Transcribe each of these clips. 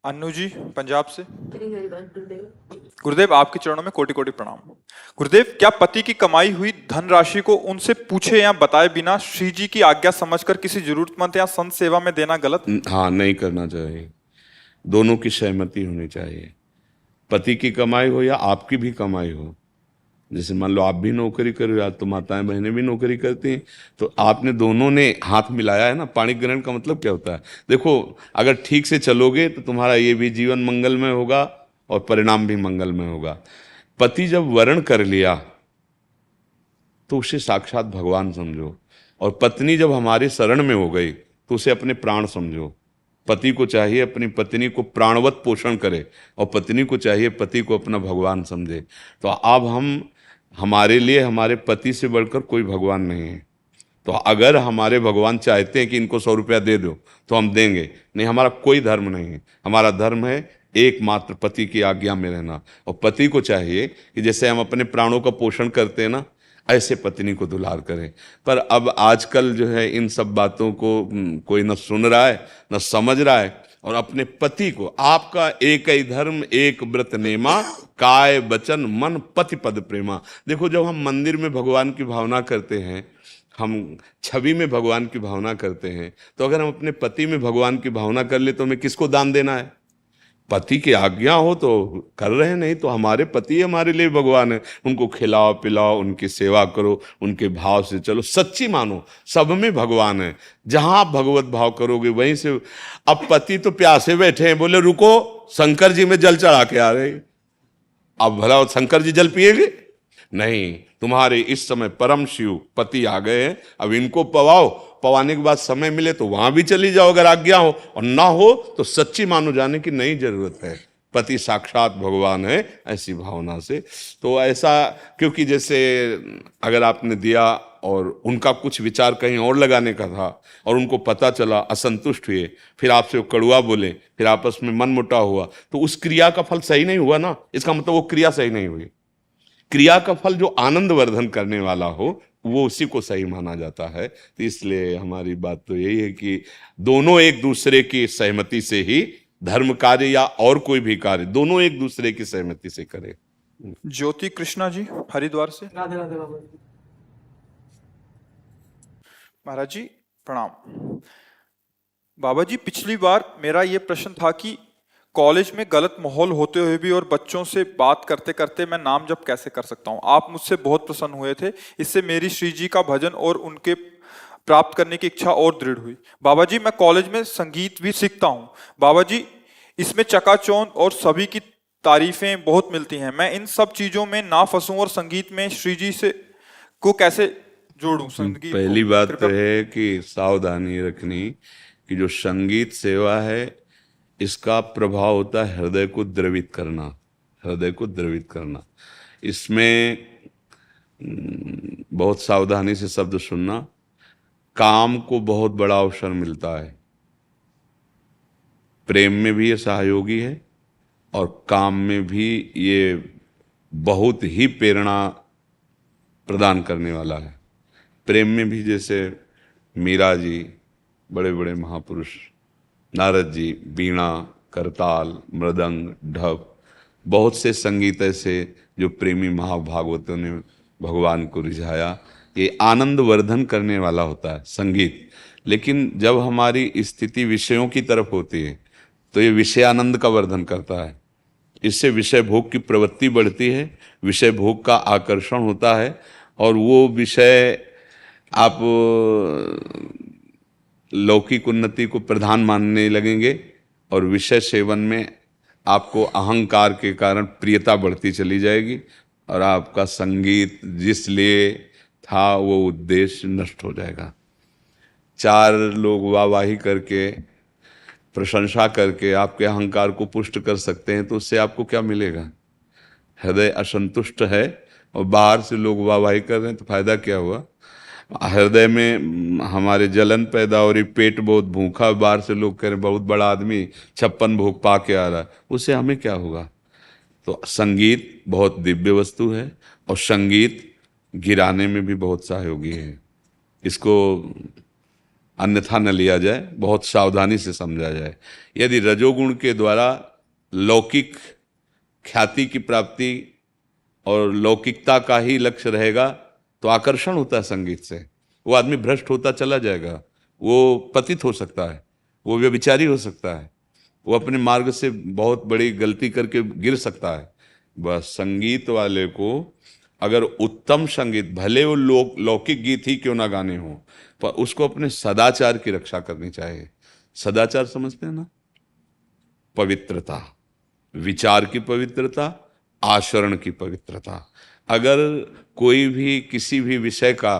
अन्नू जी पंजाब से। गुरुदेव आपके चरणों में कोटि कोटि प्रणाम। गुरुदेव, क्या पति की कमाई हुई धनराशि को उनसे पूछे या बताए बिना श्री जी की आज्ञा समझकर किसी जरूरतमंद या संत सेवा में देना गलत है? हाँ, नहीं करना चाहिए। दोनों की सहमति होनी चाहिए। पति की कमाई हो या आपकी भी कमाई हो। जैसे मान लो आप भी नौकरी कर रहे हो, आज तो माताएं बहनें भी नौकरी करती हैं, तो आपने दोनों ने हाथ मिलाया है ना। पाणी ग्रहण का मतलब क्या होता है? देखो, अगर ठीक से चलोगे तो तुम्हारा ये भी जीवन मंगलमय होगा और परिणाम भी मंगलमय होगा। पति जब वर्ण कर लिया तो उसे साक्षात भगवान समझो, और पत्नी जब हमारे शरण में हो गई तो उसे अपने प्राण समझो। पति को चाहिए अपनी पत्नी को प्राणवत पोषण करे, और पत्नी को चाहिए पति को अपना भगवान समझे। तो अब हमारे लिए हमारे पति से बढ़कर कोई भगवान नहीं है। तो अगर हमारे भगवान चाहते हैं कि इनको 100 रुपया दे दो तो हम देंगे, नहीं, हमारा कोई धर्म नहीं है। हमारा धर्म है एकमात्र पति की आज्ञा में रहना। और पति को चाहिए कि जैसे हम अपने प्राणों का पोषण करते हैं ना, ऐसे पत्नी को दुलार करें। पर अब आजकल जो है इन सब बातों को कोई न सुन रहा है न समझ रहा है। और अपने पति को, आपका एक ही धर्म एक व्रत नेमा, काय वचन मन पति पद प्रेमा। देखो, जब हम मंदिर में भगवान की भावना करते हैं, हम छवि में भगवान की भावना करते हैं, तो अगर हम अपने पति में भगवान की भावना कर ले तो हमें किसको दान देना है? पति की आज्ञा हो तो कर रहे हैं, नहीं तो हमारे पति हमारे लिए भगवान है। उनको खिलाओ पिलाओ, उनकी सेवा करो, उनके भाव से चलो, सच्ची मानो सब में भगवान है। जहां आप भगवत भाव करोगे वहीं से। अब पति तो प्यासे बैठे हैं, बोले रुको शंकर जी में जल चढ़ा के आ रहे। अब भला शंकर जी जल पिएंगे? नहीं, तुम्हारे इस समय परम शिव पति आ गए हैं, अब इनको पवाओ। पवाने के बाद समय मिले तो वहां भी चली जाओ अगर आज्ञा हो, और ना हो तो सच्ची मानो जाने की नहीं जरूरत है। पति साक्षात भगवान है, ऐसी भावना से। तो ऐसा, क्योंकि जैसे अगर आपने दिया और उनका कुछ विचार कहीं और लगाने का था और उनको पता चला, असंतुष्ट हुए, फिर आपसे वो कड़वा बोले, फिर आपस में मन मुटाव हुआ, तो उस क्रिया का फल सही नहीं हुआ ना। इसका मतलब वो क्रिया सही नहीं हुई। क्रिया का फल जो आनंद वर्धन करने वाला हो वो उसी को सही माना जाता है। तो इसलिए हमारी बात तो यही है कि दोनों एक दूसरे की सहमति से ही धर्म कार्य या और कोई भी कार्य, दोनों एक दूसरे की सहमति से करें। ज्योति कृष्णा जी हरिद्वार से। राधे राधे बाबा जी। महाराज जी प्रणाम। बाबा जी, पिछली बार मेरा ये प्रश्न था कि कॉलेज में गलत माहौल होते हुए भी और बच्चों से बात करते करते मैं नाम जप कैसे कर सकता हूँ। आप मुझसे बहुत प्रसन्न हुए थे, इससे मेरी श्री जी का भजन और उनके प्राप्त करने की इच्छा और दृढ़ हुई। बाबा जी, मैं कॉलेज में संगीत भी सीखता हूँ। बाबा जी, इसमें चकाचौंध और सभी की तारीफें बहुत मिलती हैं। मैं इन सब चीजों में ना फंसूं और संगीत में श्री जी से को कैसे जोड़ूं? संगीत पहली को बात तो कृपया। है कि सावधानी रखनी कि जो संगीत सेवा है इसका प्रभाव होता है हृदय को द्रवित करना। हृदय को द्रवित करना, इसमें बहुत सावधानी से शब्द सुनना। काम को बहुत बड़ा अवसर मिलता है, प्रेम में भी ये सहयोगी है और काम में भी ये बहुत ही प्रेरणा प्रदान करने वाला है। प्रेम में भी जैसे मीरा जी, बड़े बड़े महापुरुष, नारद जी, वीणा, करताल, मृदंग, ढप, बहुत से संगीत ऐसे जो प्रेमी महाभागवतों ने भगवान को रिझाया। ये आनंद वर्धन करने वाला होता है संगीत। लेकिन जब हमारी स्थिति विषयों की तरफ होती है तो ये विषय आनंद का वर्धन करता है। इससे विषय भोग की प्रवृत्ति बढ़ती है, विषय भोग का आकर्षण होता है, और वो विषय आप लौकिक उन्नति को प्रधान मानने लगेंगे, और विषय सेवन में आपको अहंकार के कारण प्रियता बढ़ती चली जाएगी, और आपका संगीत जिस लिए था वो उद्देश्य नष्ट हो जाएगा। चार लोग वाहवाही करके, प्रशंसा करके आपके अहंकार को पुष्ट कर सकते हैं, तो उससे आपको क्या मिलेगा? हृदय असंतुष्ट है और बाहर से लोग वाहवाही कर रहे हैं तो फायदा क्या हुआ? हृदय में हमारे जलन पैदा हो रही, पेट बहुत भूखा, बाहर से लोग कह रहे हैं बहुत बड़ा आदमी 56 भोग पा के आ रहा है, उससे हमें क्या होगा? तो संगीत बहुत दिव्य वस्तु है, और संगीत गिराने में भी बहुत सहयोगी है। इसको अन्यथा न लिया जाए, बहुत सावधानी से समझा जाए। यदि रजोगुण के द्वारा लौकिक ख्याति की प्राप्ति और लौकिकता का ही लक्ष्य रहेगा तो आकर्षण होता है संगीत से, वो आदमी भ्रष्ट होता चला जाएगा, वो पतित हो सकता है, वो व्यभिचारी हो सकता है, वो अपने मार्ग से बहुत बड़ी गलती करके गिर सकता है। बस संगीत वाले को अगर उत्तम संगीत, भले वो लौकिक गीत ही क्यों ना गाने हो, पर उसको अपने सदाचार की रक्षा करनी चाहिए। सदाचार समझते हैं ना? पवित्रता, विचार की पवित्रता, आचरण की पवित्रता। अगर कोई भी किसी भी विषय का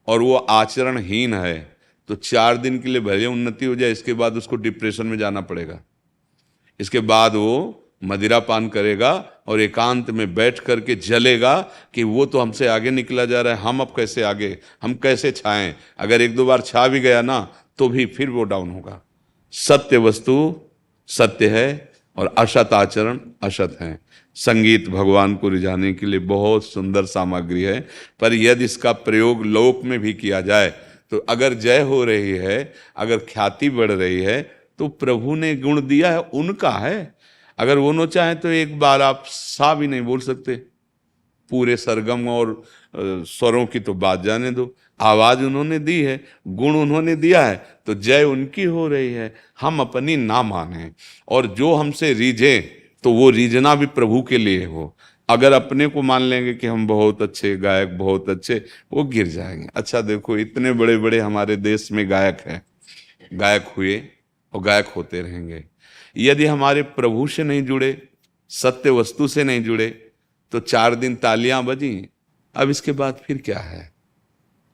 और वो आचरणहीन है तो 4 दिन के लिए भले उन्नति हो जाए, इसके बाद उसको डिप्रेशन में जाना पड़ेगा। इसके बाद वो मदिरा पान करेगा और एकांत में बैठ करके जलेगा कि वो तो हमसे आगे निकला जा रहा है, हम अब कैसे आगे, हम कैसे छाएं। अगर 1-2 बार छा भी गया ना तो भी फिर वो डाउन होगा। सत्य वस्तु सत्य है और असत आचरण असत है। संगीत भगवान को रिझाने के लिए बहुत सुंदर सामग्री है, पर यदि इसका प्रयोग लोक में भी किया जाए तो अगर जय हो रही है, अगर ख्याति बढ़ रही है, तो प्रभु ने गुण दिया है, उनका है। अगर वो न चाहे तो एक बार आप सा भी नहीं बोल सकते, पूरे सरगम और स्वरों की तो बात जाने दो। आवाज उन्होंने दी है, गुण उन्होंने दिया है, तो जय उनकी हो रही है, हम अपनी ना माने। और जो हमसे रीझे तो वो रीझना भी प्रभु के लिए हो। अगर अपने को मान लेंगे कि हम बहुत अच्छे गायक, बहुत अच्छे, वो गिर जाएंगे। अच्छा देखो, इतने बड़े बड़े हमारे देश में गायक हैं, गायक हुए और गायक होते रहेंगे। यदि हमारे प्रभु से नहीं जुड़े, सत्य वस्तु से नहीं जुड़े, तो 4 दिन तालियां बजी, अब इसके बाद फिर क्या है?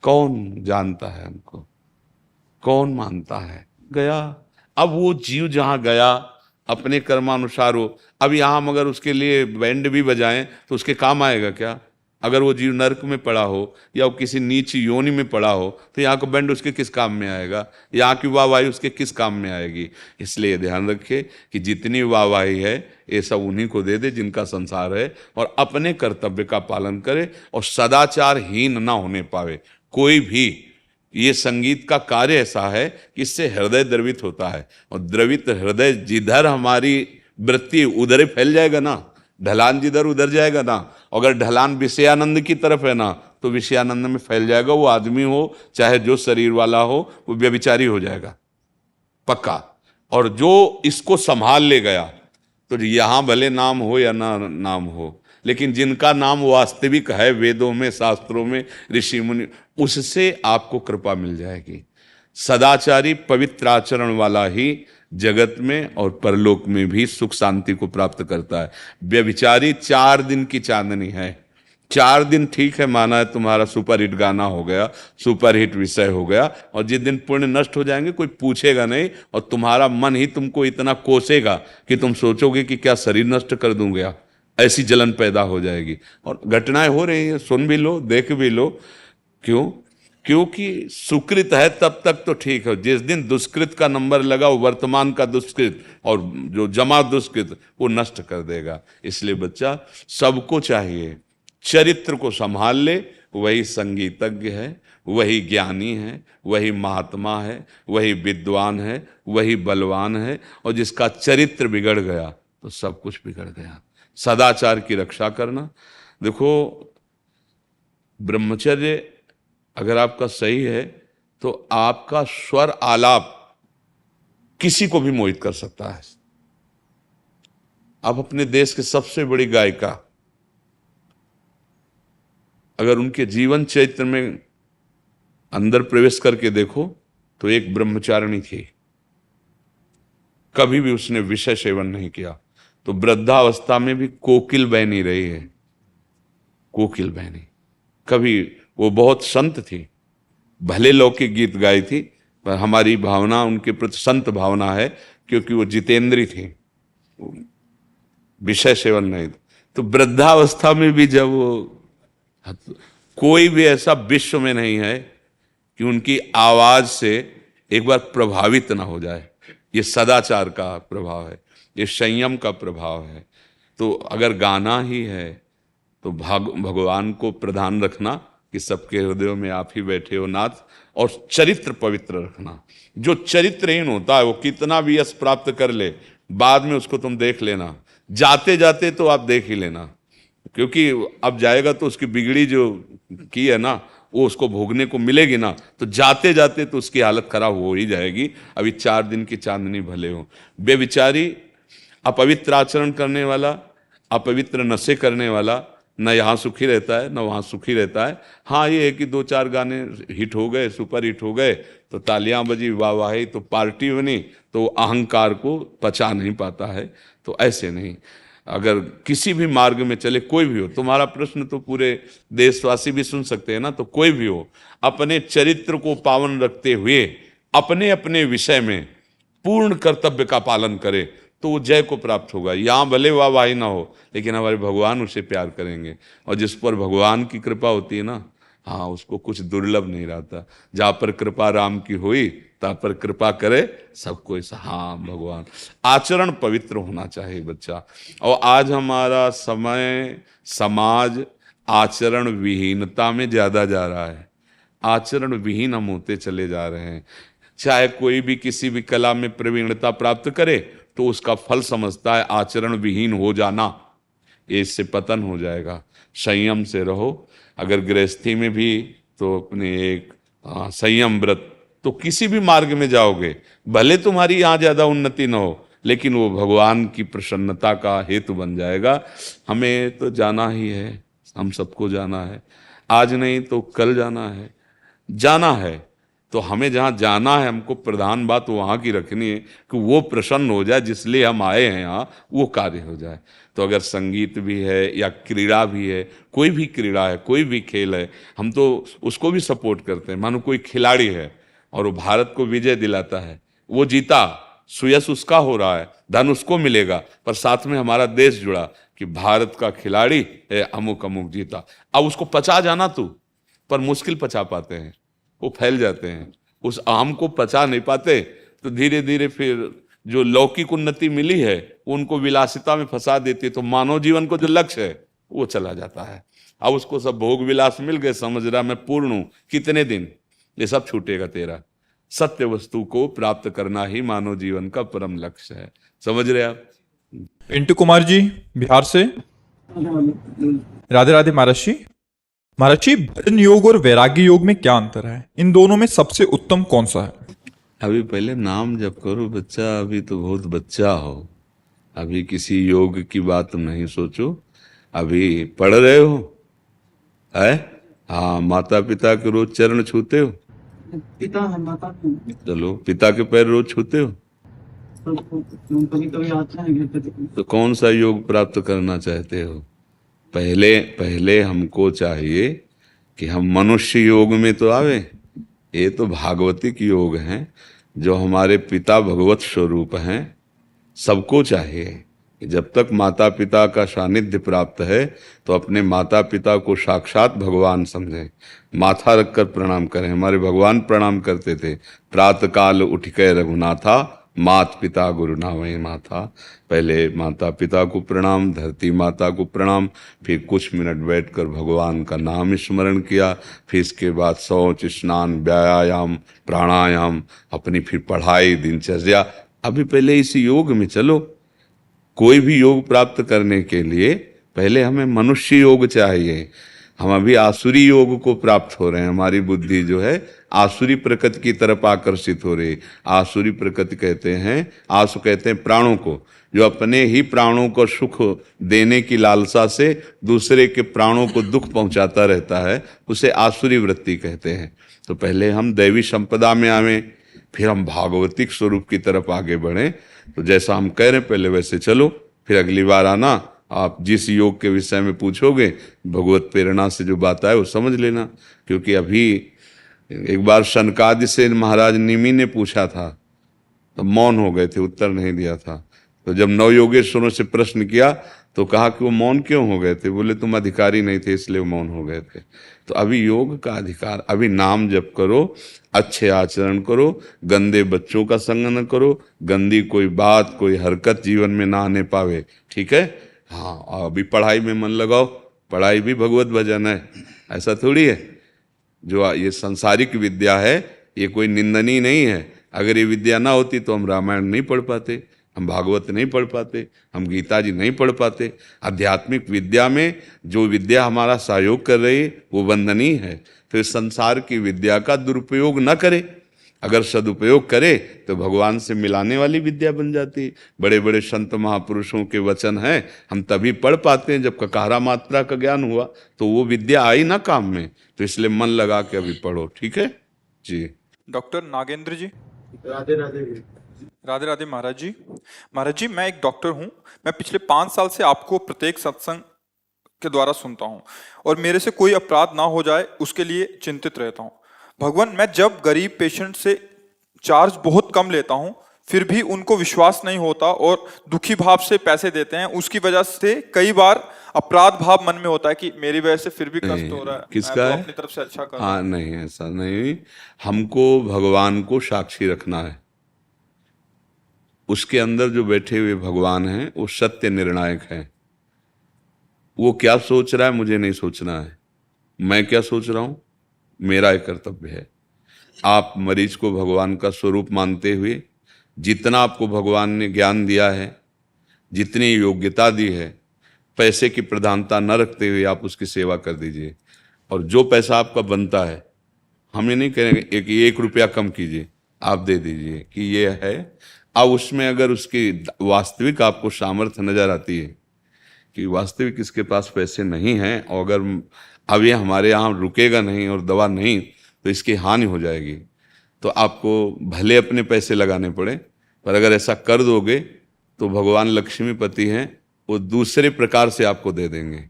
कौन जानता है हमको? कौन मानता है? गया। अब वो जीव जहां गया अपने कर्मानुसार हो। अब यहां हम अगर उसके लिए बैंड भी बजाएं तो उसके काम आएगा क्या? अगर वो जीव नरक में पड़ा हो या वो किसी नीच योनि में पड़ा हो तो यहाँ का बैंड उसके किस काम में आएगा? यहाँ की वाहवाही उसके किस काम में आएगी? इसलिए ध्यान रखे कि जितनी वाहवाही है ये सब उन्हीं को दे दे जिनका संसार है, और अपने कर्तव्य का पालन करे और सदाचारहीन ना होने पावे कोई भी। ये संगीत का कार्य ऐसा है कि इससे हृदय द्रवित होता है, और द्रवित हृदय जिधर हमारी वृत्ति उधर ही फैल जाएगा ना, ढलान जिधर उधर जाएगा ना। अगर ढलान विषयानंद की तरफ है ना तो विषयानंद में फैल जाएगा। वो आदमी हो चाहे जो शरीर वाला हो, वो व्यभिचारी हो जाएगा पक्का। और जो इसको संभाल ले गया तो यहां भले नाम हो या ना नाम हो, लेकिन जिनका नाम वास्तविक है वेदों में, शास्त्रों में, ऋषि मुनि, उससे आपको कृपा मिल जाएगी। सदाचारी पवित्र आचरण वाला ही जगत में और परलोक में भी सुख शांति को प्राप्त करता है। व्यभिचारी 4 दिन की चांदनी है। 4 दिन ठीक है, माना है तुम्हारा सुपरहिट गाना हो गया, सुपरहिट विषय हो गया, और जिस दिन पुण्य नष्ट हो जाएंगे कोई पूछेगा नहीं, और तुम्हारा मन ही तुमको इतना कोसेगा कि तुम सोचोगे कि क्या शरीर नष्ट कर दूंगा, ऐसी जलन पैदा हो जाएगी। और घटनाएं हो रही हैं, सुन भी लो, देख भी लो। क्यों? क्योंकि सुकृत है तब तक तो ठीक है, जिस दिन दुष्कृत का नंबर लगा, वो वर्तमान का दुष्कृत और जो जमा दुष्कृत वो नष्ट कर देगा। इसलिए बच्चा, सबको चाहिए चरित्र को संभाल ले, वही संगीतज्ञ है, वही ज्ञानी है, वही महात्मा है, वही विद्वान है, वही बलवान है। और जिसका चरित्र बिगड़ गया तो सब कुछ बिगड़ गया। सदाचार की रक्षा करना। देखो, ब्रह्मचर्य अगर आपका सही है तो आपका स्वर आलाप किसी को भी मोहित कर सकता है। आप अपने देश के सबसे बड़ी गायिका, अगर उनके जीवन चरित्र में अंदर प्रवेश करके देखो तो एक ब्रह्मचारिणी थी, कभी भी उसने विषय सेवन नहीं किया। तो वृद्धावस्था में भी कोकिल बहनी रही है, कोकिल बहनी। कभी वो बहुत संत थी, भले लौकिक गीत गाई थी, पर हमारी भावना उनके प्रति संत भावना है, क्योंकि वो जितेंद्री थी, विषय सेवन नहीं। तो वृद्धावस्था में भी जब वो, कोई भी ऐसा विश्व में नहीं है कि उनकी आवाज से एक बार प्रभावित ना हो जाए। ये सदाचार का प्रभाव है, ये संयम का प्रभाव है। तो अगर गाना ही है तो भगवान को प्रधान रखना कि सबके हृदयों में आप ही बैठे हो नाथ। और चरित्र पवित्र रखना। जो चरित्रहीन होता है वो कितना भी यश प्राप्त कर ले, बाद में उसको तुम देख लेना, जाते जाते तो आप देख ही लेना, क्योंकि अब जाएगा तो उसकी बिगड़ी जो की है ना वो उसको भोगने को मिलेगी ना, तो जाते जाते तो उसकी हालत खराब हो ही जाएगी। अभी 4 दिन की चांदनी भले हो। बेविचारी, अपवित्र आचरण करने वाला, अपवित्र नशे करने वाला न यहाँ सुखी रहता है न वहाँ सुखी रहता है। हाँ, ये है कि 2-4 गाने हिट हो गए, सुपर हिट हो गए तो तालियां बजी, वाहवाही, तो पार्टी बनी, तो अहंकार को पचा नहीं पाता है। तो ऐसे नहीं, अगर किसी भी मार्ग में चले, कोई भी हो, तुम्हारा प्रश्न तो पूरे देशवासी भी सुन सकते हैं ना, तो कोई भी हो, अपने चरित्र को पावन रखते हुए अपने अपने विषय में पूर्ण कर्तव्य का पालन करे तो वो जय को प्राप्त होगा। यहाँ भले वाहवाही ना हो, लेकिन हमारे भगवान उसे प्यार करेंगे। और जिस पर भगवान की कृपा होती है ना, हाँ, उसको कुछ दुर्लभ नहीं रहता। जहाँ पर कृपा राम की हुई, तहाँ पर कृपा करे सबको ऐसा। हाँ भगवान, आचरण पवित्र होना चाहिए बच्चा। और आज हमारा समय, समाज आचरण विहीनता में ज्यादा जा रहा है। आचरण विहीन हम होते चले जा रहे हैं। चाहे कोई भी किसी भी कला में प्रवीणता प्राप्त करे तो उसका फल समझता है आचरण विहीन हो जाना, ये इससे पतन हो जाएगा। संयम से रहो। अगर गृहस्थी में भी तो अपने एक संयम व्रत, तो किसी भी मार्ग में जाओगे, भले तुम्हारी यहाँ ज्यादा उन्नति न हो, लेकिन वो भगवान की प्रसन्नता का हेतु बन जाएगा। हमें तो जाना ही है, हम सबको जाना है, आज नहीं तो कल जाना है। जाना है तो हमें जहाँ जाना है, हमको प्रधान बात वहाँ की रखनी है कि वो प्रसन्न हो जाए, जिसलिए हम आए हैं यहाँ, वो कार्य हो जाए। तो अगर संगीत भी है या क्रीड़ा भी है, कोई भी क्रीड़ा है, कोई भी खेल है, हम तो उसको भी सपोर्ट करते हैं। मानो कोई खिलाड़ी है और वो भारत को विजय दिलाता है, वो जीता, सुयश उसका हो रहा है, धन उसको मिलेगा, पर साथ में हमारा देश जुड़ा कि भारत का खिलाड़ी है, अमुक अमुक जीता। अब उसको पचा जाना तू, पर मुश्किल पचा पाते हैं, वो फैल जाते हैं। उस आम को पचा नहीं पाते तो धीरे धीरे फिर जो लौकिक उन्नति मिली है वो उनको विलासिता में फंसा देती है। तो मानव जीवन को जो लक्ष्य है वो चला जाता है। अब उसको सब भोग विलास मिल गए, समझ रहा मैं पूर्ण हूं, कितने दिन ये सब छूटेगा तेरा। सत्य वस्तु को प्राप्त करना ही मानव जीवन का परम लक्ष्य है। समझ रहे आप? पिंटू कुमार जी बिहार से। राधे राधे महाराज जी। महाराज जी, भजन योग और वैराग्य योग में क्या अंतर है? इन दोनों में सबसे उत्तम कौन सा है? अभी पहले नाम जप करो बच्चा, अभी तो बहुत बच्चा हो, अभी किसी योग की बात तुम नहीं सोचो। अभी पढ़ रहे हो है? हाँ, माता पिता के रोज चरण छूते हो? पिता है, माता नहीं। चलो, पिता के पैर रोज छूते हो? कभी कभी आते हैं घर पे। तो कौन सा योग प्राप्त करना चाहते हो? पहले हमको चाहिए कि हम मनुष्य योग में तो आवे। ये तो भागवतिक योग हैं, जो हमारे पिता भगवत स्वरूप हैं। सबको चाहिए कि जब तक माता पिता का सानिध्य प्राप्त है तो अपने माता पिता को साक्षात भगवान समझें, माथा रखकर प्रणाम करें। हमारे भगवान प्रणाम करते थे, प्रातः काल उठ के रघुनाथा, मात पिता गुरु नावै माथा। पहले माता पिता को प्रणाम, धरती माता को प्रणाम, फिर कुछ मिनट बैठकर भगवान का नाम स्मरण किया, फिर इसके बाद शौच, स्नान, व्यायाम, प्राणायाम, अपनी फिर पढ़ाई, दिनचर्या। अभी पहले इस योग में चलो। कोई भी योग प्राप्त करने के लिए पहले हमें मनुष्य योग चाहिए। हम अभी आसुरी योग को प्राप्त हो रहे हैं। हमारी बुद्धि जो है आसुरी प्रकृति की तरफ आकर्षित हो रही। आसुरी प्रकृति कहते हैं, आसु कहते हैं प्राणों को, जो अपने ही प्राणों को सुख देने की लालसा से दूसरे के प्राणों को दुख पहुंचाता रहता है, उसे आसुरी वृत्ति कहते हैं। तो पहले हम दैवी संपदा में आवें, फिर हम भागवतिक स्वरूप की तरफ आगे बढ़ें। तो जैसा हम कह रहे हैं पहले वैसे चलो, फिर अगली बार आना, आप जिस योग के विषय में पूछोगे भगवत प्रेरणा से जो बात आए वो समझ लेना। क्योंकि अभी एक बार शनकादि से महाराज निमि ने पूछा था तो मौन हो गए थे, उत्तर नहीं दिया था। तो जब नवयोगेश्वरों से प्रश्न किया तो कहा कि वो मौन क्यों हो गए थे? बोले तुम अधिकारी नहीं थे इसलिए वो मौन हो गए थे। तो अभी योग का अधिकार, अभी नाम जप करो, अच्छे आचरण करो, गंदे बच्चों का संग न करो, गंदी कोई बात, कोई हरकत जीवन में ना आने पावे, ठीक है? हाँ, अभी पढ़ाई में मन लगाओ, पढ़ाई भी भगवत भजन है, ऐसा थोड़ी है। जो ये सांसारिक विद्या है ये कोई निंदनीय नहीं है। अगर ये विद्या ना होती तो हम रामायण नहीं पढ़ पाते, हम भागवत नहीं पढ़ पाते, हम गीता जी नहीं पढ़ पाते। आध्यात्मिक विद्या में जो विद्या हमारा सहयोग कर रही है वो वंदनीय है। फिर संसार की विद्या का दुरुपयोग न करे, अगर सदुपयोग करे तो भगवान से मिलाने वाली विद्या बन जाती है। बड़े बड़े संत महापुरुषों के वचन हैं, हम तभी पढ़ पाते हैं जब ककारा मात्रा का ज्ञान हुआ, तो वो विद्या आई ना काम में। तो इसलिए मन लगा के अभी पढ़ो, ठीक है जी। डॉक्टर नागेंद्र जी। राधे राधे। राधे राधे महाराज जी। महाराज जी, मैं एक डॉक्टर हूँ। मैं पिछले 5 साल से आपको प्रत्येक सत्संग के द्वारा सुनता हूँ और मेरे से कोई अपराध ना हो जाए उसके लिए चिंतित रहता हूँ। भगवान, मैं जब गरीब पेशेंट से चार्ज बहुत कम लेता हूँ फिर भी उनको विश्वास नहीं होता और दुखी भाव से पैसे देते हैं, उसकी वजह से कई बार अपराध भाव मन में होता है कि मेरी वजह से फिर भी कष्ट हो रहा है, किसका मैं तो है? अपनी तरफ से अच्छा कर। हाँ नहीं, ऐसा नहीं। हमको भगवान को साक्षी रखना है। उसके अंदर जो बैठे हुए भगवान हैं वो सत्य निर्णायक है। वो क्या सोच रहा है मुझे नहीं सोचना है, मैं क्या सोच रहा हूं मेरा एक कर्तव्य है। आप मरीज को भगवान का स्वरूप मानते हुए जितना आपको भगवान ने ज्ञान दिया है, जितनी योग्यता दी है, पैसे की प्रधानता न रखते हुए आप उसकी सेवा कर दीजिए। और जो पैसा आपका बनता है, हम ये नहीं कहेंगे कि 1 रुपया कम कीजिए, आप दे दीजिए कि ये है। अब उसमें अगर उसकी वास्तविक आपको सामर्थ्य नजर आती है कि वास्तविक इसके पास पैसे नहीं हैं और अगर अब ये हमारे यहाँ रुकेगा नहीं और दवा नहीं तो इसकी हानि हो जाएगी, तो आपको भले अपने पैसे लगाने पड़े, पर अगर ऐसा कर दोगे तो भगवान लक्ष्मीपति हैं, वो दूसरे प्रकार से आपको दे देंगे।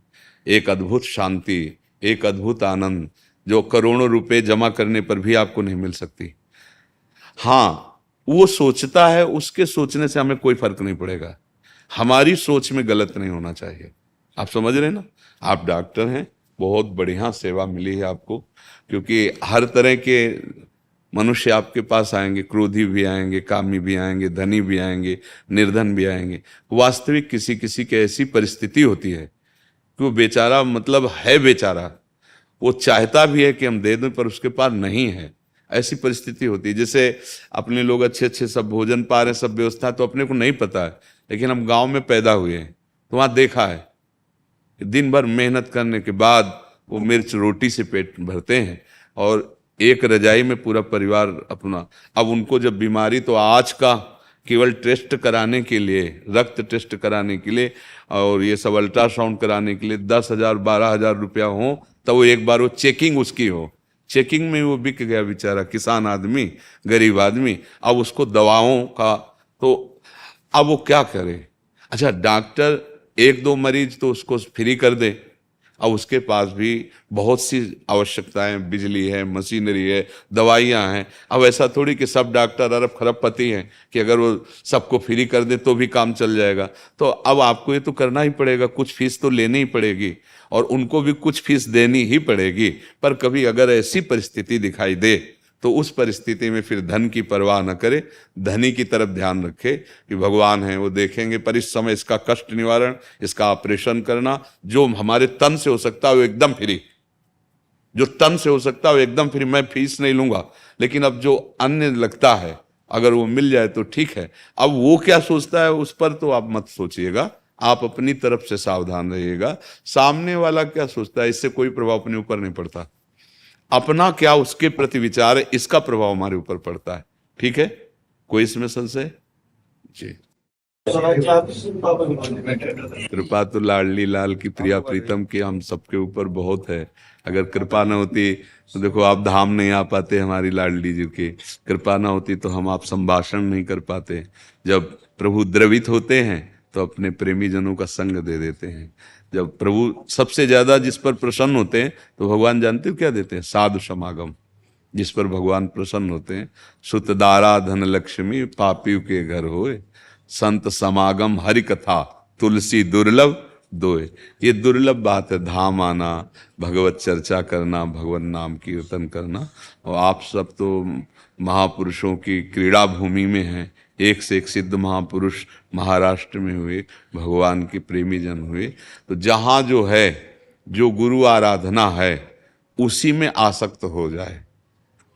एक अद्भुत शांति, एक अद्भुत आनंद जो करोड़ों रुपए जमा करने पर भी आपको नहीं मिल सकती। हाँ, वो सोचता है, उसके सोचने से हमें कोई फर्क नहीं पड़ेगा। हमारी सोच में गलत नहीं होना चाहिए। आप समझ रहे हैं ना? आप डॉक्टर हैं, बहुत बढ़िया सेवा मिली है आपको, क्योंकि हर तरह के मनुष्य आपके पास आएंगे, क्रोधी भी आएंगे, कामी भी आएंगे, धनी भी आएंगे, निर्धन भी आएंगे। वास्तविक किसी किसी की ऐसी परिस्थिति होती है कि वो बेचारा, मतलब है बेचारा, वो चाहता भी है कि हम दे दें पर उसके पास नहीं है। ऐसी परिस्थिति होती है। जैसे अपने लोग अच्छे अच्छे सब भोजन पा रहे हैं, सब व्यवस्था, तो अपने को नहीं पता है, लेकिन हम गांव में पैदा हुए हैं तो वहाँ देखा है कि दिन भर मेहनत करने के बाद वो मिर्च रोटी से पेट भरते हैं और एक रजाई में पूरा परिवार अपना। अब उनको जब बीमारी, तो आज का केवल टेस्ट कराने के लिए, रक्त टेस्ट कराने के लिए और ये सब अल्ट्रासाउंड कराने के लिए 10,000 12,000 रुपया हो, तब वो एक बार वो चेकिंग उसकी हो, चेकिंग में वो बिक गया बेचारा, किसान आदमी, गरीब आदमी। अब उसको दवाओं का, तो अब वो क्या करे? अच्छा, डॉक्टर 1-2 मरीज तो उसको फ्री कर दे, अब उसके पास भी बहुत सी आवश्यकताएं, बिजली है, मशीनरी है, दवाइयां हैं। अब ऐसा थोड़ी कि सब डॉक्टर अरब खरबपति हैं कि अगर वो सबको फ्री कर दे तो भी काम चल जाएगा। तो अब आपको ये तो करना ही पड़ेगा, कुछ फीस तो लेनी ही पड़ेगी और उनको भी कुछ फीस देनी ही पड़ेगी। पर कभी अगर ऐसी परिस्थिति दिखाई दे तो उस परिस्थिति में फिर धन की परवाह न करे, धनी की तरफ ध्यान रखे कि भगवान है, वो देखेंगे। पर इस समय इसका कष्ट निवारण, इसका ऑपरेशन करना, जो हमारे तन से हो सकता है वो एकदम फ्री, जो तन से हो सकता है वो एकदम फ्री। मैं फीस नहीं लूंगा, लेकिन अब जो अन्य लगता है अगर वो मिल जाए तो ठीक है। अब वो क्या सोचता है उस पर तो आप मत सोचिएगा, आप अपनी तरफ से सावधान रहिएगा। सामने वाला क्या सोचता है इससे कोई प्रभाव अपने ऊपर नहीं पड़ता। अपना क्या उसके प्रति विचार है, इसका प्रभाव हमारे ऊपर पड़ता है। ठीक है, कोई इसमें संशय? जी। कृपा तो लाडली लाल की प्रिया प्रीतम की हम सबके ऊपर बहुत है। अगर कृपा न होती तो देखो आप धाम नहीं आ पाते, हमारी लाडली जी की कृपा न होती तो हम आप संभाषण नहीं कर पाते। जब प्रभु द्रवित होते हैं तो अपने प्रेमी जनों का संग दे देते हैं। जब प्रभु सबसे ज्यादा जिस पर प्रसन्न होते हैं तो भगवान जानते हो क्या देते हैं? साधु समागम। जिस पर भगवान प्रसन्न होते हैं, सुतदारा धन लक्ष्मी पापियों के घर होए, संत समागम हरि कथा तुलसी दुर्लभ दोए। ये दुर्लभ बात है, धाम आना, भगवत चर्चा करना, भगवान नाम कीर्तन करना। और आप सब तो महापुरुषों की क्रीड़ा भूमि में हैं। एक से एक सिद्ध महापुरुष महाराष्ट्र में हुए, भगवान के प्रेमी जन हुए। तो जहाँ जो है, जो गुरु आराधना है उसी में आसक्त हो जाए,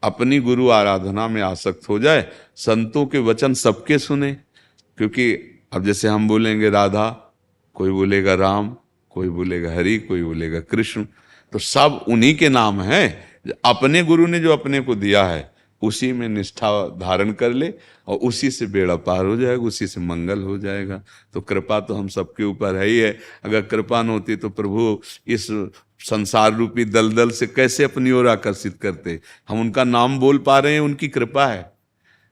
अपनी गुरु आराधना में आसक्त हो जाए, संतों के वचन सबके सुने। क्योंकि अब जैसे हम बोलेंगे राधा, कोई बोलेगा राम, कोई बोलेगा हरि, कोई बोलेगा कृष्ण, तो सब उन्हीं के नाम हैं। अपने गुरु ने जो अपने को दिया है उसी में निष्ठा धारण कर ले और उसी से बेड़ा पार हो जाएगा, उसी से मंगल हो जाएगा। तो कृपा तो हम सबके ऊपर है ही है। अगर कृपा न होती तो प्रभु इस संसार रूपी दलदल से कैसे अपनी ओर आकर्षित करते। हम उनका नाम बोल पा रहे हैं, उनकी कृपा है।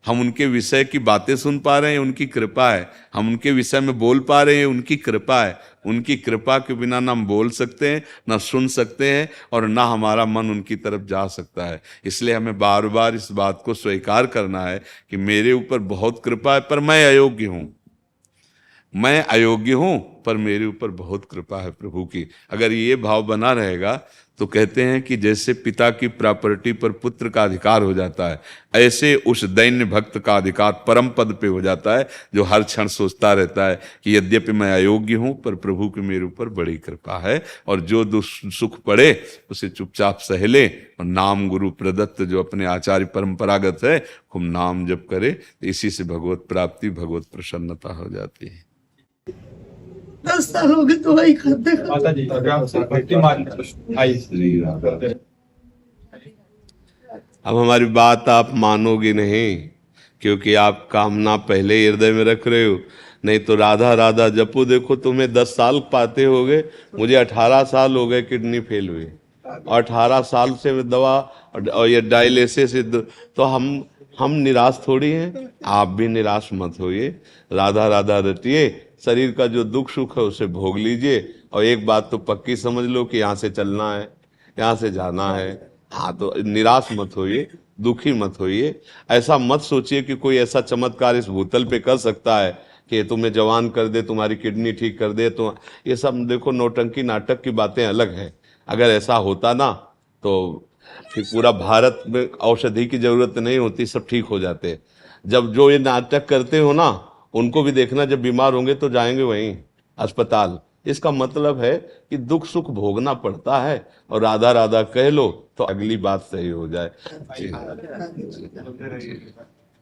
हम उनके विषय की बातें सुन पा रहे हैं, उनकी कृपा है। हम उनके विषय में बोल पा रहे हैं, उनकी कृपा है। उनकी कृपा के बिना ना हम बोल सकते हैं, ना सुन सकते हैं, और ना हमारा मन उनकी तरफ जा सकता है। इसलिए हमें बार बार इस बात को स्वीकार करना है कि मेरे ऊपर बहुत कृपा है, पर मैं अयोग्य हूँ। मैं अयोग्य हूं, पर मेरे ऊपर बहुत कृपा है प्रभु की। अगर ये भाव बना रहेगा तो कहते हैं कि जैसे पिता की प्रॉपर्टी पर पुत्र का अधिकार हो जाता है, ऐसे उस दैन्य भक्त का अधिकार परम पद पे हो जाता है, जो हर क्षण सोचता रहता है कि यद्यपि मैं अयोग्य हूं, पर प्रभु की मेरे ऊपर बड़ी कृपा है। और जो सुख पड़े उसे चुपचाप सह ले, और नाम गुरु प्रदत्त जो अपने आचार्य परंपरागत है, खूब नाम जप करे, तो इसी से भगवत प्राप्ति, भगवत प्रसन्नता हो जाती है। 10 साल हो गए दवाई खाते माता जी भक्ति मार्ग आई। अब हमारी बात आप मानोगे नहीं, क्योंकि आप कामना पहले ही हृदय में रख रहे हो। नहीं तो राधा राधा जपो, देखो तुम्हें 10 साल पाते हो गए, मुझे 18 साल हो गए किडनी फेल हुई, और 18 साल से दवा और ये डायलिसिस, तो हम निराश थोड़ी हैं। आप भी निराश मत होइए, राधा राधा रटिए, शरीर का जो दुख सुख है उसे भोग लीजिए। और एक बात तो पक्की समझ लो कि यहाँ से चलना है, यहाँ से जाना है। हाँ, तो निराश मत होइए, दुखी मत होइए। ऐसा मत सोचिए कि कोई ऐसा चमत्कार इस भूतल पे कर सकता है कि तुम्हें जवान कर दे, तुम्हारी किडनी ठीक कर दे। तो ये सब देखो नौटंकी नाटक की बातें अलग हैं। अगर ऐसा होता ना तो फिर पूरा भारत में औषधि की जरूरत नहीं होती, सब ठीक हो जाते। जब जो ये नाटक करते हो ना, उनको भी देखना, जब बीमार होंगे तो जाएंगे वहीं अस्पताल। इसका मतलब है कि दुख सुख भोगना पड़ता है, और राधा राधा कह लो तो अगली बात सही हो जाए।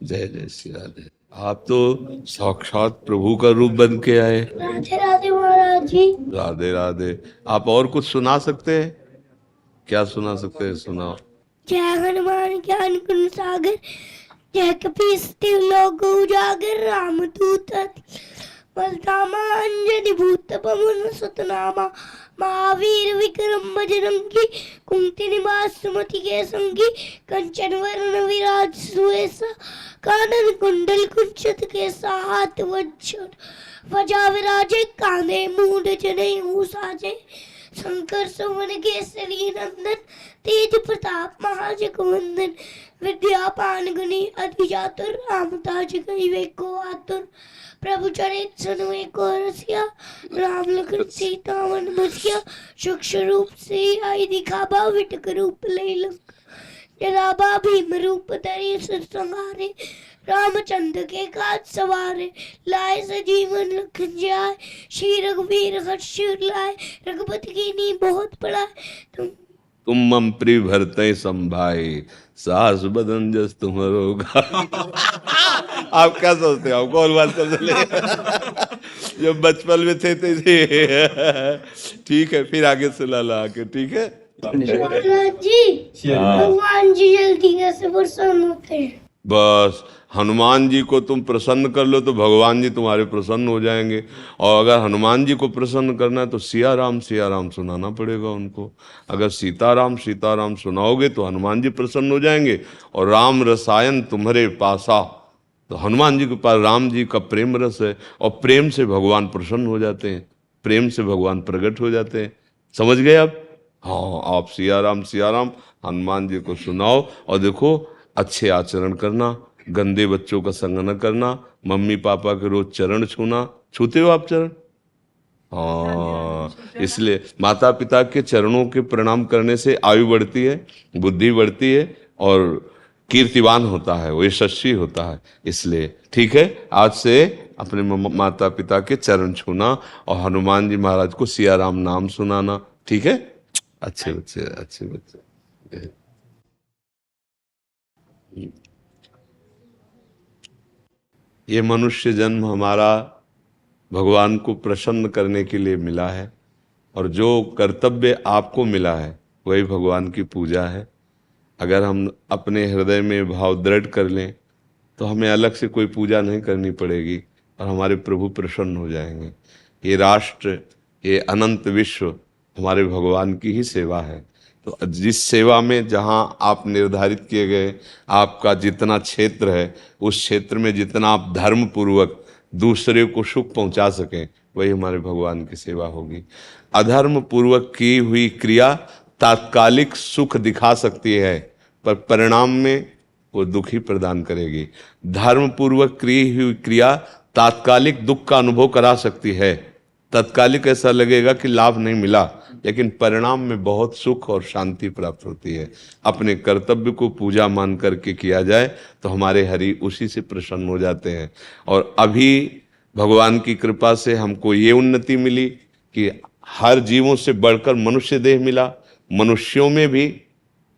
जय जय श्री राधे। आप तो साक्षात प्रभु का रूप बन के आए। राधे राधे महाराज जी। राधे राधे। आप और कुछ सुना सकते हैं? क्या सुना सकते हैं? सुनाओ। जय हनुमान ज्ञान गुण सागर, जय कपीस तिहुँ लोक उजागर, रामदूत बलधामा अंजनी भूत पवन सुतनामा, महावीर विक्रम बजरंगी, कुंती निवास सुमति के संगी, कंचन वरण विराज सुवेशा, कानन कुंडल कुंचित केसा, हाथ वज्र ध्वजा विराजे, कांधे मूढ़ जनेऊ साजे, शंकर सुवन केसरी नंदन, तेज प्रताप महाजगवंदन, विद्यापान गुणी अति चातुर, रामदास कहिवे को आतुर, प्रभु चरित सुनवे को रसिया, राम लखन सीता वन बसिया, सूक्ष्म रूप से आई दिखावा, विटक रूप लई लंका, जराबा भीम रूप धरि सिर संहारे, रामचंद्र के काज सवारे, लाए सजीवन लखन जाए, श्री रघुवीर हर्ष लाए, रघुपति की नी बहुत पढ़ाए, तुम मम प्रिय भरते संभाई, सास बदन जस तुम्हारो आप क्या सोचते हो? आपको और बात कर ले जब बचपन में थे ठीक है, फिर आगे सुना ला आके, ठीक है महाराज जी। भगवान जी जल्दी कैसे प्रसन्न होते हैं? बस हनुमान जी को तुम प्रसन्न कर लो तो भगवान जी तुम्हारे प्रसन्न हो जाएंगे। और अगर हनुमान जी को प्रसन्न करना है तो सिया राम सुनाना पड़ेगा उनको। अगर सीताराम सुनाओगे तो हनुमान जी प्रसन्न हो जाएंगे। और राम रसायन तुम्हारे पासा, तो हनुमान जी के पास राम जी का प्रेम रस है, और प्रेम से भगवान प्रसन्न हो जाते हैं, प्रेम से भगवान प्रकट हो जाते हैं। समझ गए आप? हाँ, आप सिया राम हनुमान जी को सुनाओ। और देखो, अच्छे आचरण करना, गंदे बच्चों का संग न करना, मम्मी पापा के रोज चरण छूना। छूते हो आप चरण? हाँ, इसलिए माता पिता के चरणों के प्रणाम करने से आयु बढ़ती है, बुद्धि बढ़ती है, और कीर्तिवान होता है, वो यशस्वी होता है। इसलिए ठीक है, आज से अपने माता पिता के चरण छूना और हनुमान जी महाराज को सिया राम नाम सुनाना। ठीक है? अच्छे बच्चे। ये मनुष्य जन्म हमारा भगवान को प्रसन्न करने के लिए मिला है, और जो कर्तव्य आपको मिला है वही भगवान की पूजा है। अगर हम अपने हृदय में भाव दृढ़ कर लें तो हमें अलग से कोई पूजा नहीं करनी पड़ेगी और हमारे प्रभु प्रसन्न हो जाएंगे। ये राष्ट्र, ये अनंत विश्व हमारे भगवान की ही सेवा है। तो जिस सेवा में जहाँ आप निर्धारित किए गए, आपका जितना क्षेत्र है, उस क्षेत्र में जितना आप धर्म पूर्वक दूसरे को सुख पहुंचा सकें, वही हमारे भगवान की सेवा होगी। अधर्म पूर्वक की हुई क्रिया तात्कालिक सुख दिखा सकती है, पर परिणाम में वो दुख ही प्रदान करेगी। धर्म पूर्वक की हुई क्रिया तात्कालिक दुख का अनुभव करा सकती है, तत्कालिक ऐसा लगेगा कि लाभ नहीं मिला, लेकिन परिणाम में बहुत सुख और शांति प्राप्त होती है। अपने कर्तव्य को पूजा मान करके किया जाए तो हमारे हरि उसी से प्रसन्न हो जाते हैं। और अभी भगवान की कृपा से हमको ये उन्नति मिली कि हर जीवों से बढ़कर मनुष्य देह मिला। मनुष्यों में भी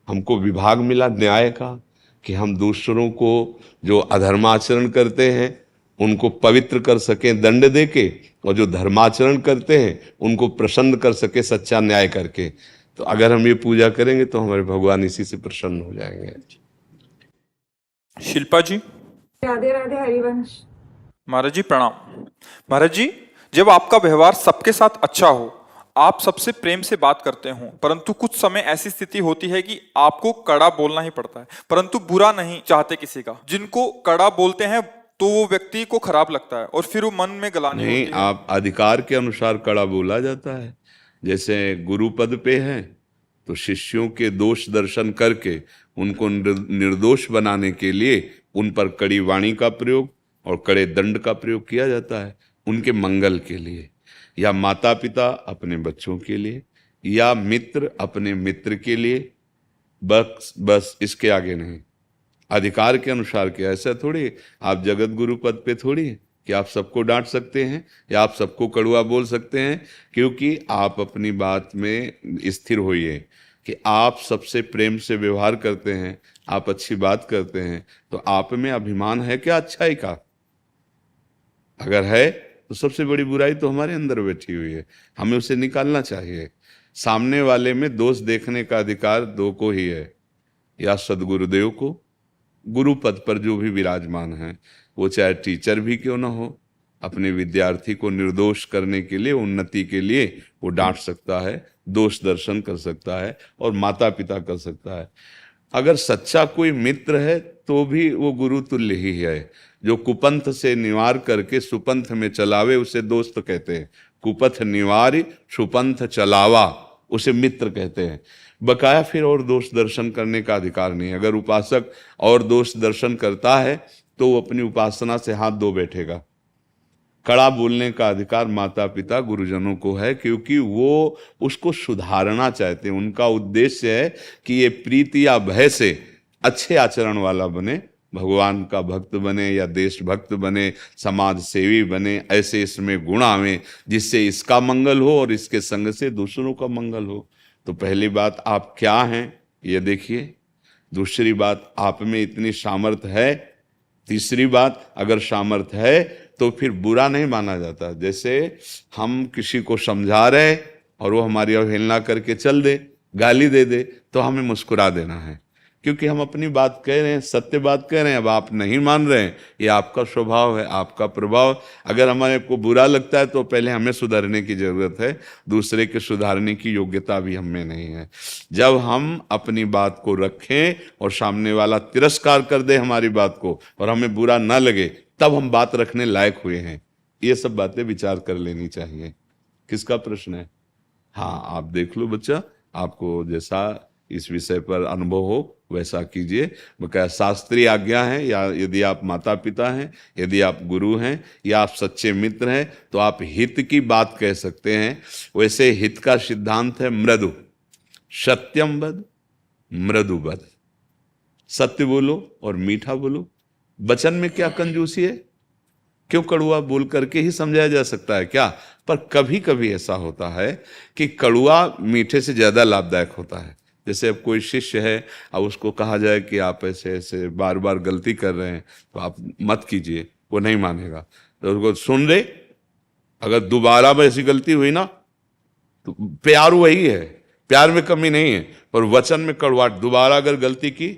हमको विभाग मिला न्याय का, कि हम दूसरों को जो अधर्माचरण करते हैं उनको पवित्र कर सकें दंड देके, और जो धर्माचरण करते हैं उनको प्रसन्न कर सके सच्चा न्याय करके। तो अगर हम ये पूजा करेंगे तो हमारे भगवान इसी से प्रसन्न हो जाएंगे। शिल्पा जी। राधे राधे हरिवंश। महाराज जी प्रणाम। महाराज जी, जब आपका व्यवहार सबके साथ अच्छा हो, आप सबसे प्रेम से बात करते हो, परंतु कुछ समय ऐसी स्थिति होती है कि आपको कड़ा बोलना ही पड़ता है, परंतु बुरा नहीं चाहते किसी का। जिनको कड़ा बोलते हैं तो वो व्यक्ति को खराब लगता है और फिर वो मन में गलानी होती है। आप अधिकार के अनुसार कड़ा बोला जाता है। जैसे गुरु पद पे हैं तो शिष्यों के दोष दर्शन करके उनको निर्दोष बनाने के लिए उन पर कड़ी वाणी का प्रयोग और कड़े दंड का प्रयोग किया जाता है, उनके मंगल के लिए। या माता पिता अपने बच्चों के लिए, या मित्र अपने मित्र के लिए, बस इसके आगे नहीं। अधिकार के अनुसार क्या, ऐसा थोड़ी आप जगत गुरु पद पे थोड़ी कि आप सबको डांट सकते हैं या आप सबको कड़वा बोल सकते हैं, क्योंकि आप अपनी बात में स्थिर होइए कि आप सबसे प्रेम से व्यवहार करते हैं, आप अच्छी बात करते हैं, तो आप में अभिमान है क्या अच्छाई का? अगर है तो सबसे बड़ी बुराई तो हमारे अंदर बैठी हुई है, हमें उसे निकालना चाहिए। सामने वाले में दोष देखने का अधिकार दो को ही है, या सदगुरुदेव को, गुरु पद पर जो भी विराजमान हैं, वो चाहे टीचर भी क्यों ना हो, अपने विद्यार्थी को निर्दोष करने के लिए, उन्नति के लिए वो डांट सकता है, दोष दर्शन कर सकता है, और माता पिता कर सकता है। अगर सच्चा कोई मित्र है तो भी वो गुरु तुल्य ही है। जो कुपंथ से निवार करके सुपंथ में चलावे उसे दोस्त कहते हैं। कुपथ निवार सुपंथ चलावा उसे मित्र कहते हैं। बकाया फिर और दोष दर्शन करने का अधिकार नहीं। अगर उपासक और दोष दर्शन करता है तो वो अपनी उपासना से हाथ धो बैठेगा। कड़ा बोलने का अधिकार माता पिता गुरुजनों को है, क्योंकि वो उसको सुधारना चाहते हैं। उनका उद्देश्य है कि ये प्रीति या भय से अच्छे आचरण वाला बने, भगवान का भक्त बने या देशभक्त बने, समाज सेवी बने। ऐसे इसमें गुण आवे जिससे इसका मंगल हो और इसके संग से दूसरों का मंगल हो। तो पहली बात आप क्या हैं ये देखिए। दूसरी बात आप में इतनी सामर्थ्य है। तीसरी बात अगर सामर्थ्य है तो फिर बुरा नहीं माना जाता। जैसे हम किसी को समझा रहे और वो हमारी अवहेलना करके चल दे, गाली दे दे, तो हमें मुस्कुरा देना है, क्योंकि हम अपनी बात कह रहे हैं, सत्य बात कह रहे हैं। अब आप नहीं मान रहे हैं, ये आपका स्वभाव है, आपका प्रभाव। अगर हमारे को बुरा लगता है तो पहले हमें सुधरने की जरूरत है, दूसरे के सुधारने की योग्यता भी हमें नहीं है। जब हम अपनी बात को रखें और सामने वाला तिरस्कार कर दे हमारी बात को और हमें बुरा ना लगे, तब हम बात रखने लायक हुए हैं। ये सब बातें विचार कर लेनी चाहिए। किसका प्रश्न है? हाँ, आप देख लो बच्चा, आपको जैसा इस विषय पर अनुभव हो वैसा कीजिए। बकाया शास्त्रीय आज्ञा है, या यदि आप माता पिता हैं, यदि आप गुरु हैं, या आप सच्चे मित्र हैं, तो आप हित की बात कह सकते हैं। वैसे हित का सिद्धांत है मृदु, सत्यम वद मृदु वद। सत्य बोलो और मीठा बोलो। वचन में क्या कंजूसी है? क्यों कड़ुआ बोल करके ही समझाया जा सकता है क्या? पर कभी कभी ऐसा होता है कि कड़ुआ मीठे से ज्यादा लाभदायक होता है। जैसे अब कोई शिष्य है, अब उसको कहा जाए कि आप ऐसे ऐसे बार बार गलती कर रहे हैं तो आप मत कीजिए, वो नहीं मानेगा। तो उसको सुन ले, अगर दोबारा में ऐसी गलती हुई ना तो प्यार वही है, प्यार में कमी नहीं है, पर वचन में कड़वाहट। दोबारा अगर गलती की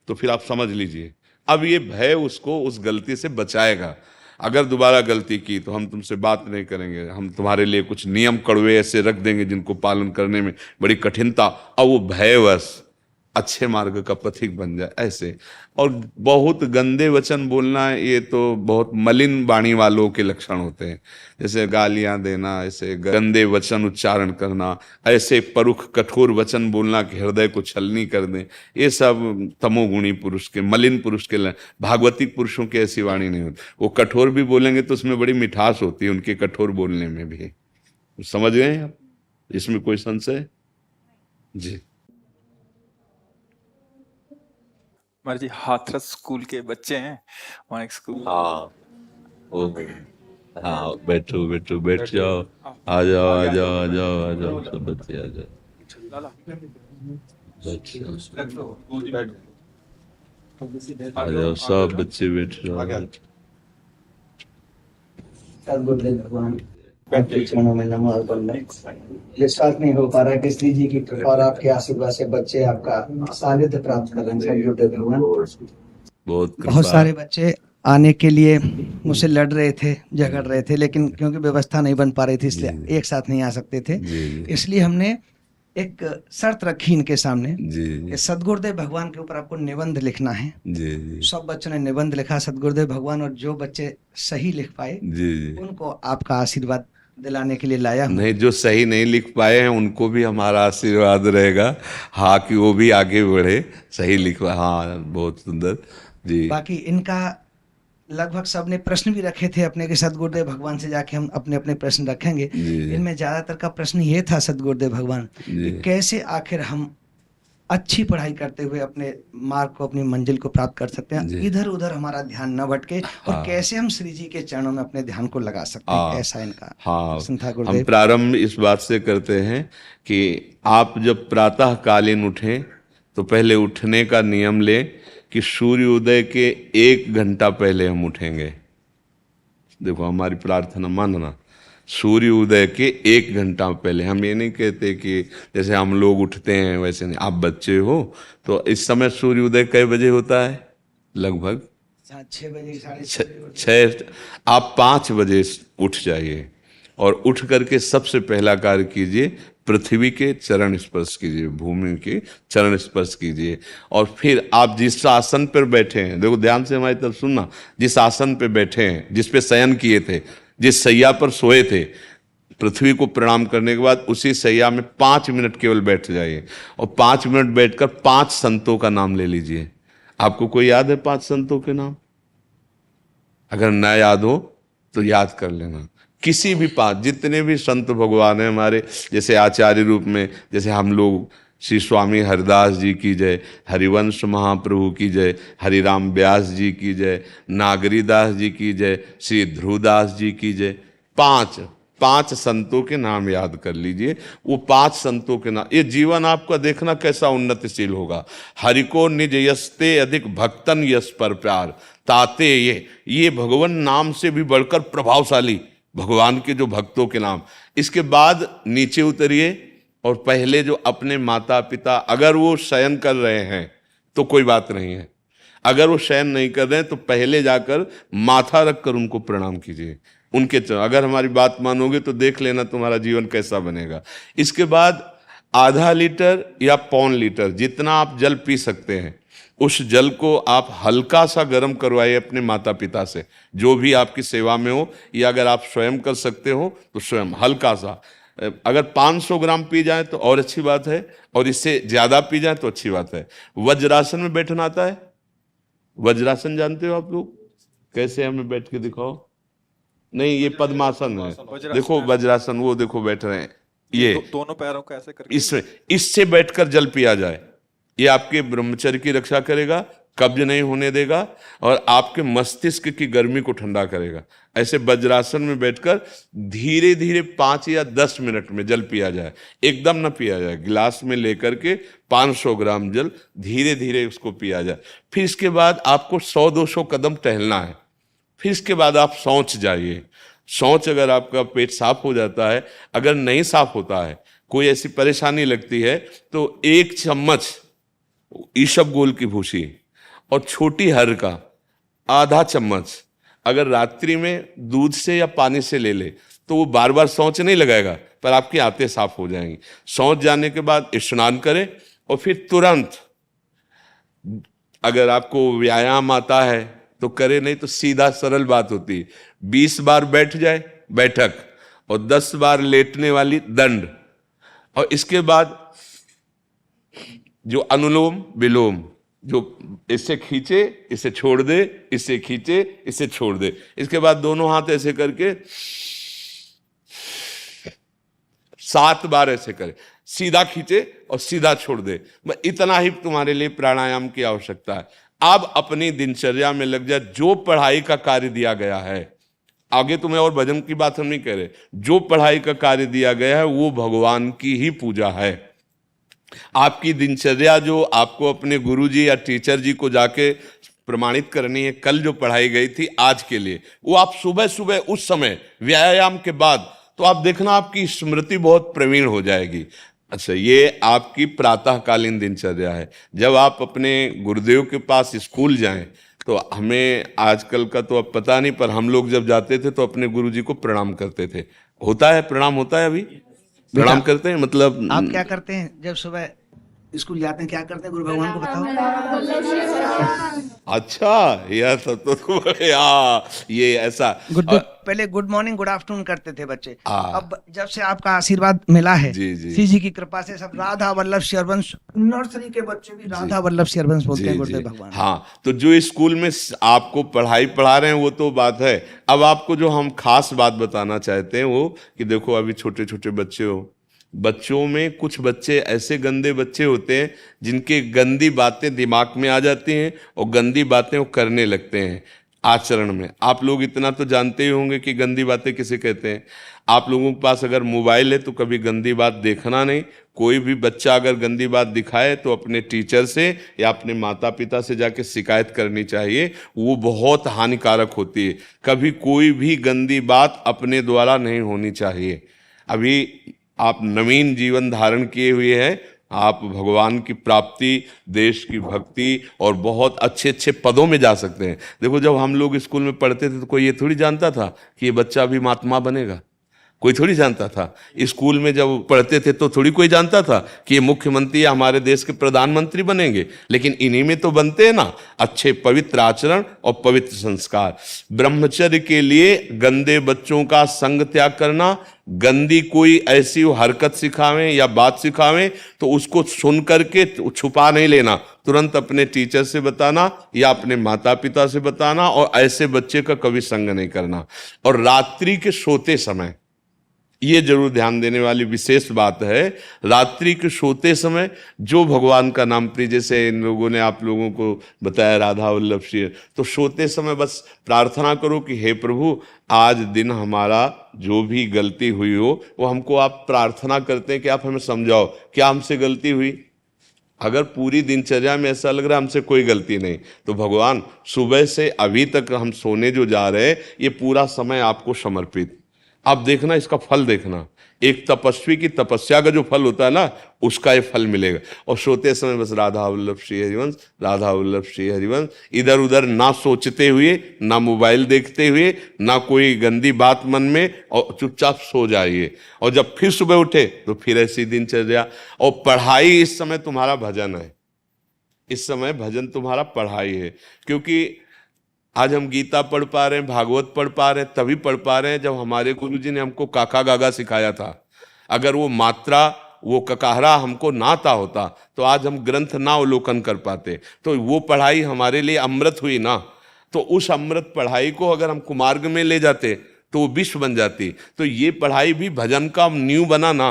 तो फिर आप समझ लीजिए, अब ये भय उसको उस गलती से बचाएगा। अगर दोबारा गलती की तो हम तुमसे बात नहीं करेंगे, हम तुम्हारे लिए कुछ नियम कड़वे ऐसे रख देंगे जिनको पालन करने में बड़ी कठिनता, और वो भयवश अच्छे मार्ग का पथिक बन जाए ऐसे। और बहुत गंदे वचन बोलना, ये तो बहुत मलिन वाणी वालों के लक्षण होते हैं, जैसे गालियां देना, ऐसे गंदे वचन उच्चारण करना, ऐसे परुख कठोर वचन बोलना कि हृदय को छलनी कर दें, ये सब तमोगुणी पुरुष के, मलिन पुरुष के। भागवतिक पुरुषों की ऐसी वाणी नहीं होती। वो कठोर भी बोलेंगे तो उसमें बड़ी मिठास होती है उनके कठोर बोलने में भी। समझ गए आप? इसमें कोई संशय जी? महाराज जी, हाथरस स्कूल के बच्चे हैं, वहाँ एक स्कूल। हाँ ओ, हाँ बैठो बैठो, बैठ जाओ, आ जाओ आ जाओ आ जाओ आ जाओ, सब बच्चे आ जाओ, लाला, बैठ जाओ, आ जाओ सब बच्चे बैठ जाओ। सद्गुरुदेव भगवान के चरणों में नमो अर्पण। विश्वास नहीं हो पा रहा कि श्री जी की कृपा और आपके आशीर्वाद से बच्चे आपका सानिध्य प्राप्त कर रहे हैं। सद्गुरुदेव भगवान, बहुत सारे बच्चे आने के लिए मुझसे लड़ रहे थे, झगड़ रहे थे, लेकिन क्योंकि व्यवस्था नहीं बन पा रही थी इसलिए एक साथ नहीं आ सकते थे। इसलिए हमने एक शर्त रखी इनके सामने कि सद्गुरुदेव भगवान के ऊपर आपको निबंध लिखना है। सब बच्चों ने निबंध लिखा सद्गुरुदेव भगवान, और जो बच्चे सही लिख पाए उनको आपका आशीर्वाद दिलाने के लिए लाया हूं। नहीं, जो सही नहीं लिख पाए हैं उनको भी हमारा आशीर्वाद रहेगा, हाँ, कि वो भी आगे बढ़े, सही लिख पाए। हाँ, बहुत सुंदर जी। बाकी इनका लगभग सबने प्रश्न भी रखे थे अपने के सद्गुरुदेव भगवान से जाके हम अपने अपने प्रश्न रखेंगे। इनमें ज्यादातर का प्रश्न ये था सद्गुरुदेव भगवान, कैसे आखिर हम अच्छी पढ़ाई करते हुए अपने मार्ग को, अपनी मंजिल को प्राप्त कर सकते हैं, इधर उधर हमारा ध्यान न भटके, और कैसे हम श्री जी के चरणों में अपने ध्यान को लगा सकते हैं, ऐसा इनका प्रश्न था। हम प्रारंभ इस बात से करते हैं कि आप जब प्रातः कालीन उठें तो पहले उठने का नियम लें कि सूर्योदय के 1 घंटा पहले हम उठेंगे। देखो हमारी प्रार्थना मानना, सूर्योदय के 1 घंटा पहले। हम ये नहीं कहते कि जैसे हम लोग उठते हैं वैसे नहीं। आप बच्चे हो तो इस समय सूर्योदय कै बजे होता है? लगभग 6 बजे, 6। आप 5 बजे उठ जाइए और उठ करके सबसे पहला कार्य कीजिए, पृथ्वी के चरण स्पर्श कीजिए, भूमि के चरण स्पर्श कीजिए। और फिर आप जिस आसन पर बैठे हैं, देखो ध्यान से हमारी तरफ सुनना, जिस आसन पे बैठे हैं, जिस पे शयन किए थे, जिस सैया पर सोए थे, पृथ्वी को प्रणाम करने के बाद उसी सैया में 5 मिनट केवल बैठ जाइए, और 5 मिनट बैठकर 5 संतों का नाम ले लीजिए। आपको कोई याद है 5 संतों के नाम? अगर ना याद हो तो याद कर लेना। किसी भी 5, जितने भी संत भगवान हैं हमारे, जैसे आचार्य रूप में, जैसे हम लोग श्री स्वामी हरिदास जी की जय, हरिवंश महाप्रभु की जय, हरिराम व्यास जी की जय, नागरीदास जी की जय, श्री ध्रुवदास जी की जय, 5 संतों के नाम याद कर लीजिए। वो 5 संतों के नाम, ये जीवन आपका देखना कैसा उन्नतिशील होगा। हरि को निज यस्ते अधिक भक्तन यश पर प्यार ताते, ये भगवान नाम से भी बढ़कर प्रभावशाली भगवान के जो भक्तों के नाम। इसके बाद नीचे उतरिए और पहले जो अपने माता पिता, अगर वो शयन कर रहे हैं तो कोई बात नहीं है, अगर वो शयन नहीं कर रहे हैं तो पहले जाकर माथा रखकर उनको प्रणाम कीजिए, उनके चरण। अगर हमारी बात मानोगे तो देख लेना तुम्हारा जीवन कैसा बनेगा। इसके बाद आधा लीटर या 1.25 लीटर जितना आप जल पी सकते हैं, उस जल को आप हल्का सा गर्म करवाइए अपने माता पिता से, जो भी आपकी सेवा में हो, या अगर आप स्वयं कर सकते हो तो स्वयं हल्का सा। अगर 500 ग्राम पी जाए तो और अच्छी बात है, और इससे ज्यादा पी जाए तो अच्छी बात है। वज्रासन में बैठना आता है? वज्रासन जानते हो आप लोग? कैसे हमें बैठ के दिखाओ। नहीं, ये पद्मासन है। देखो वज्रासन, वो देखो बैठ रहे हैं, ये दोनों पैरों को ऐसे करके इससे बैठकर जल पिया जाए, ये आपके ब्रह्मचर्य की रक्षा करेगा, कब्ज नहीं होने देगा और आपके मस्तिष्क की गर्मी को ठंडा करेगा। ऐसे वज्रासन में बैठकर धीरे धीरे 5 या 10 मिनट में जल पिया जाए, एकदम ना पिया जाए। गिलास में लेकर के 500 ग्राम जल धीरे धीरे उसको पिया जाए। फिर इसके बाद आपको 100-200 कदम टहलना है। फिर इसके बाद आप शौच जाइए। शौच अगर आपका पेट साफ हो जाता है, अगर नहीं साफ होता है, कोई ऐसी परेशानी लगती है, तो 1 चम्मच ईसबगोल की भूसी और छोटी हर का आधा चम्मच अगर रात्रि में दूध से या पानी से ले ले तो वो बार बार शौच नहीं लगाएगा, पर आपकी आंतें साफ हो जाएंगी। शौच जाने के बाद स्नान करें और फिर तुरंत, अगर आपको व्यायाम आता है तो करे, नहीं तो सीधा सरल बात होती है, 20 बार बैठ जाए बैठक और 10 बार लेटने वाली दंड, और इसके बाद जो अनुलोम विलोम, जो इससे खींचे इसे छोड़ दे, इससे खींचे इसे छोड़ दे, इसके बाद दोनों हाथ ऐसे करके 7 बार ऐसे करे, सीधा खींचे और सीधा छोड़ दे। इतना ही तुम्हारे लिए प्राणायाम की आवश्यकता है। अब अपनी दिनचर्या में लग जा। जो पढ़ाई का कार्य दिया गया है, आगे तुम्हें और भजन की बात हम नहीं कह रहे, जो पढ़ाई का कार्य दिया गया है वो भगवान की ही पूजा है। आपकी दिनचर्या जो आपको अपने गुरुजी या टीचर जी को जाके प्रमाणित करनी है, कल जो पढ़ाई गई थी आज के लिए, वो आप सुबह सुबह उस समय व्यायाम के बाद, तो आप देखना आपकी स्मृति बहुत प्रवीण हो जाएगी। अच्छा, ये आपकी प्रातःकालीन दिनचर्या है। जब आप अपने गुरुदेव के पास स्कूल जाएं, तो हमें आजकल का तो अब पता नहीं, पर हम लोग जब जाते थे तो अपने गुरुजी को प्रणाम करते थे। होता है प्रणाम, होता है अभी प्रणाम करते हैं। मतलब आप क्या करते हैं जब सुबह स्कूल जाते हैं, क्या करते हैं गुरु भगवान को बताओ। अच्छा, यह सब तो ये ऐसा पहले गुड मॉर्निंग गुड आफ्टरनून करते थे बच्चे। अब जब से आपका आशीर्वाद मिला है, श्री जी की कृपा से, सब राधा वल्लभ शेरवंश, नर्सरी के बच्चे भी राधा वल्लभ शेरवंश बोलते हैं गुरुदेव भगवान। हाँ, तो जो स्कूल में आपको पढ़ाई पढ़ा रहे हैं वो तो बात है। अब आपको जो हम खास बात बताना चाहते हैं वो कि देखो, अभी छोटे छोटे बच्चे हो, बच्चों में कुछ बच्चे ऐसे गंदे बच्चे होते हैं जिनके गंदी बातें दिमाग में आ जाती हैं और गंदी बातें वो करने लगते हैं आचरण में। आप लोग इतना तो जानते ही होंगे कि गंदी बातें किसे कहते हैं। आप लोगों के पास अगर मोबाइल है तो कभी गंदी बात देखना नहीं। कोई भी बच्चा अगर गंदी बात दिखाए तो अपने टीचर से या अपने माता पिता से जाके शिकायत करनी चाहिए, वो बहुत हानिकारक होती है। कभी कोई भी गंदी बात अपने द्वारा नहीं होनी चाहिए। अभी आप नवीन जीवन धारण किए हुए हैं, आप भगवान की प्राप्ति, देश की भक्ति और बहुत अच्छे अच्छे पदों में जा सकते हैं। देखो, जब हम लोग स्कूल में पढ़ते थे तो कोई ये थोड़ी जानता था कि ये बच्चा अभी महात्मा बनेगा, कोई थोड़ी जानता था। स्कूल में जब पढ़ते थे तो थोड़ी कोई जानता था कि ये मुख्यमंत्री या हमारे देश के प्रधानमंत्री बनेंगे, लेकिन इन्हीं में तो बनते हैं ना अच्छे पवित्र आचरण और पवित्र संस्कार। ब्रह्मचर्य के लिए गंदे बच्चों का संग त्याग करना, गंदी कोई ऐसी हरकत सिखावें या बात सिखावें तो उसको सुन करके छुपा नहीं लेना, तुरंत अपने टीचर से बताना या अपने माता पिता से बताना, और ऐसे बच्चे का कभी संग नहीं करना। और रात्रि के सोते समय ये जरूर ध्यान देने वाली विशेष बात है, रात्रि के सोते समय जो भगवान का नाम प्रिय, जैसे इन लोगों ने आप लोगों को बताया राधा वल्लभ शेर, तो सोते समय बस प्रार्थना करो कि हे प्रभु, आज दिन हमारा जो भी गलती हुई हो वो हमको आप प्रार्थना करते हैं कि आप हमें समझाओ क्या हमसे गलती हुई। अगर पूरी दिनचर्या में ऐसा लग रहा है हमसे कोई गलती नहीं, तो भगवान सुबह से अभी तक हम सोने जो जा रहे हैं ये पूरा समय आपको समर्पित। आप देखना, इसका फल देखना, एक तपस्वी की तपस्या का जो फल होता है ना, उसका ये फल मिलेगा। और सोते समय बस राधा वल्लभ श्री हरिवंश, राधा वल्लभ श्री हरिवंश, इधर उधर ना सोचते हुए, ना मोबाइल देखते हुए, ना कोई गंदी बात मन में, और चुपचाप सो जाइए। और जब फिर सुबह उठे तो फिर ऐसी दिनचर्या। और पढ़ाई इस समय तुम्हारा भजन है, इस समय भजन तुम्हारा पढ़ाई है। क्योंकि आज हम गीता पढ़ पा रहे हैं, भागवत पढ़ पा रहे हैं, तभी पढ़ पा रहे हैं जब हमारे गुरुजी ने हमको काका गागा सिखाया था। अगर वो मात्रा, वो ककाहरा हमको ना आता होता तो आज हम ग्रंथ ना अवलोकन कर पाते। तो वो पढ़ाई हमारे लिए अमृत हुई ना, तो उस अमृत पढ़ाई को अगर हम कुमार्ग में ले जाते तो वो विश्व बन जाती। तो ये पढ़ाई भी भजन का नींव बना ना,